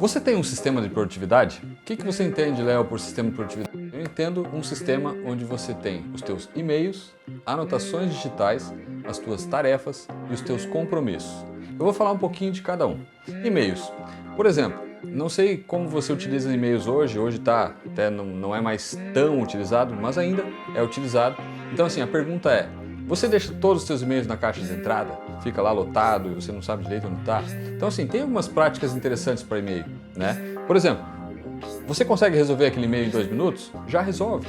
Você tem um sistema de produtividade? O que você entende, Léo, por sistema de produtividade? Eu entendo um sistema onde você tem os teus e-mails, anotações digitais, as tuas tarefas e os teus compromissos. Eu vou falar um pouquinho de cada um. E-mails. Por exemplo, não sei como você utiliza e-mails hoje tá, até não é mais tão utilizado, mas ainda é utilizado. Então assim, a pergunta é, você deixa todos os seus e-mails na caixa de entrada? Fica lá lotado e você não sabe direito onde está? Então assim, tem algumas práticas interessantes para e-mail, né? Por exemplo, você consegue resolver aquele e-mail em 2 minutos? Já resolve,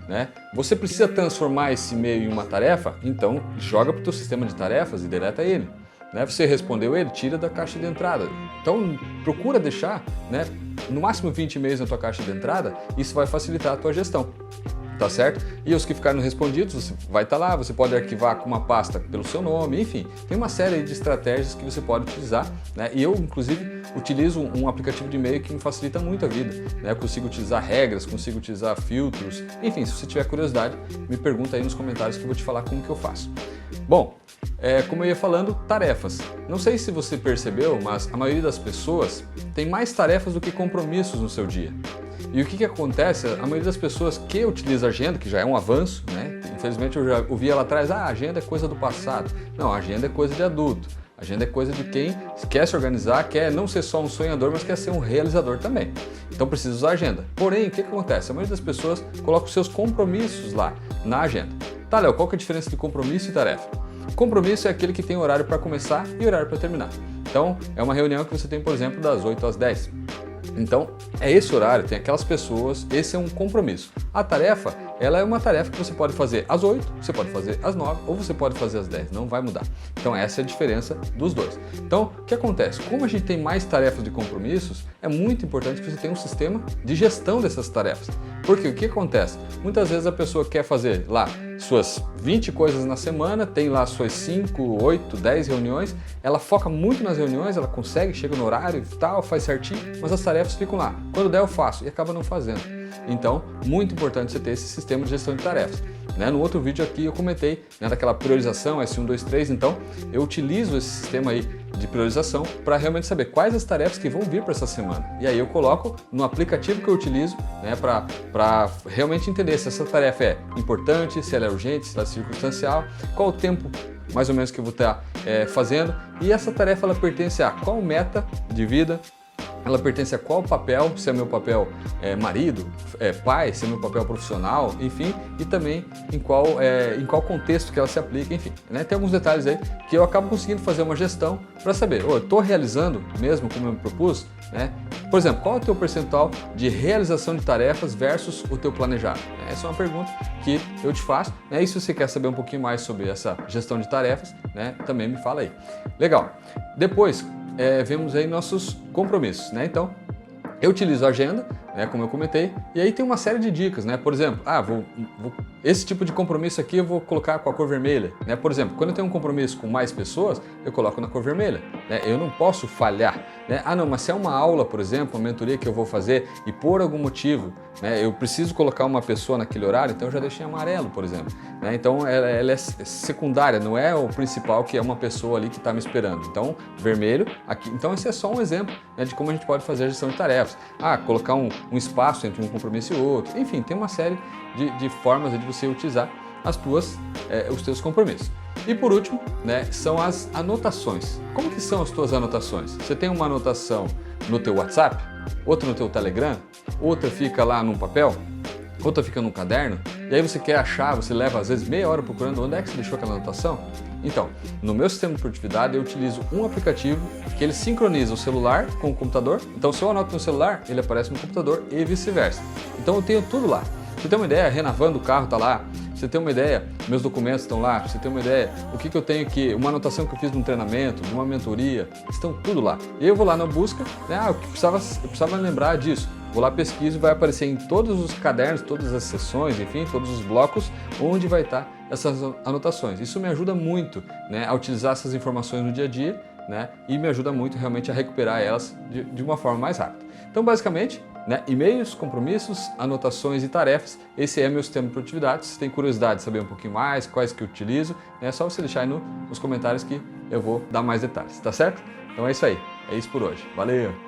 né? Você precisa transformar esse e-mail em uma tarefa? Então joga para o teu sistema de tarefas e deleta ele. Né? Você respondeu ele, tira da caixa de entrada. Então procura deixar, né, no máximo 20 e-mails na tua caixa de entrada, isso vai facilitar a tua gestão. Tá certo? E os que ficaram respondidos, você vai estar lá, você pode arquivar com uma pasta pelo seu nome, enfim, tem uma série de estratégias que você pode utilizar, né? E eu, inclusive, utilizo um aplicativo de e-mail que me facilita muito a vida, né? Eu consigo utilizar regras, consigo utilizar filtros, enfim, se você tiver curiosidade, me pergunta aí nos comentários que eu vou te falar como que eu faço. Bom, como eu ia falando, tarefas. Não sei se você percebeu, mas a maioria das pessoas tem mais tarefas do que compromissos no seu dia. E o que acontece? A maioria das pessoas que utiliza a agenda, que já é um avanço, né? Infelizmente eu já ouvia lá atrás, a agenda é coisa do passado. Não, a agenda é coisa de adulto. A agenda é coisa de quem quer se organizar, quer não ser só um sonhador, mas quer ser um realizador também. Então precisa usar a agenda. Porém, o que acontece? A maioria das pessoas coloca os seus compromissos lá na agenda. Tá, Léo, qual que é a diferença de compromisso e tarefa? Compromisso é aquele que tem horário para começar e horário para terminar. Então, é uma reunião que você tem, por exemplo, das 8 às 10. Então, é esse horário, tem aquelas pessoas, esse é um compromisso. A tarefa, ela é uma tarefa que você pode fazer às 8, você pode fazer às 9 ou você pode fazer às 10, não vai mudar. Então essa é a diferença dos dois. Então, o que acontece? Como a gente tem mais tarefas de compromissos, é muito importante que você tenha um sistema de gestão dessas tarefas. Porque o que acontece? Muitas vezes a pessoa quer fazer lá suas 20 coisas na semana, tem lá suas 5, 8, 10 reuniões, ela foca muito nas reuniões, ela consegue, chega no horário e tal, faz certinho, mas as tarefas ficam lá. Quando der eu faço e acaba não fazendo. Então, muito importante você ter esse sistema de gestão de tarefas. Né? No outro vídeo aqui eu comentei, né, daquela priorização S1, 2, 3, então eu utilizo esse sistema aí de priorização para realmente saber quais as tarefas que vão vir para essa semana. E aí eu coloco no aplicativo que eu utilizo, né, para realmente entender se essa tarefa é importante, se ela é urgente, se ela é circunstancial, qual o tempo mais ou menos que eu vou estar fazendo, e essa tarefa ela pertence a qual meta de vida, ela pertence a qual papel, se é meu papel marido, pai, se é meu papel profissional, enfim, e também em qual contexto que ela se aplica, enfim. Né? Tem alguns detalhes aí que eu acabo conseguindo fazer uma gestão para saber, eu estou realizando mesmo como eu me propus, né? Por exemplo, qual é o teu percentual de realização de tarefas versus o teu planejado? Essa é uma pergunta que eu te faço, né? E se você quer saber um pouquinho mais sobre essa gestão de tarefas, né? Também me fala aí. Legal. Depois, vemos aí nossos compromissos, né? Então, eu utilizo a agenda, né, como eu comentei, e aí tem uma série de dicas, né? Por exemplo, esse tipo de compromisso aqui eu vou colocar com a cor vermelha, né? Por exemplo, quando eu tenho um compromisso com mais pessoas, eu coloco na cor vermelha, né? Eu não posso falhar, né? Ah, não, mas se é uma aula, por exemplo, uma mentoria que eu vou fazer e por algum motivo, né, eu preciso colocar uma pessoa naquele horário, então eu já deixei amarelo, por exemplo, né? Então ela é secundária, não é o principal que é uma pessoa ali que está me esperando. Então, vermelho aqui. Então esse é só um exemplo, né, de como a gente pode fazer a gestão de tarefas. Ah, colocar um espaço entre um compromisso e outro. Enfim, tem uma série de formas de você utilizar os teus compromissos. E por último, né, são as anotações. Como que são as tuas anotações? Você tem uma anotação no teu WhatsApp, outra no teu Telegram, outra fica lá num papel, outra fica num caderno, e aí você quer achar, você leva às vezes meia hora procurando onde é que você deixou aquela anotação? Então, no meu sistema de produtividade eu utilizo um aplicativo que ele sincroniza o celular com o computador. Então, se eu anoto no celular, ele aparece no computador e vice-versa. Então eu tenho tudo lá. Você tem uma ideia, renovando o carro está lá. Você tem uma ideia, meus documentos estão lá. Você tem uma ideia, o que eu tenho que, uma anotação que eu fiz de um treinamento, de uma mentoria, estão tudo lá. E eu vou lá na busca, né, eu precisava lembrar disso. Vou lá, pesquiso, vai aparecer em todos os cadernos, todas as sessões, enfim, todos os blocos, onde vai estar essas anotações. Isso me ajuda muito, né, a utilizar essas informações no dia a dia, né, e me ajuda muito realmente a recuperar elas de uma forma mais rápida. Então, basicamente, né, e-mails, compromissos, anotações e tarefas, esse é meu sistema de produtividade. Se tem curiosidade de saber um pouquinho mais, quais que eu utilizo, é só você deixar aí nos comentários que eu vou dar mais detalhes, tá certo? Então é isso aí, é isso por hoje. Valeu!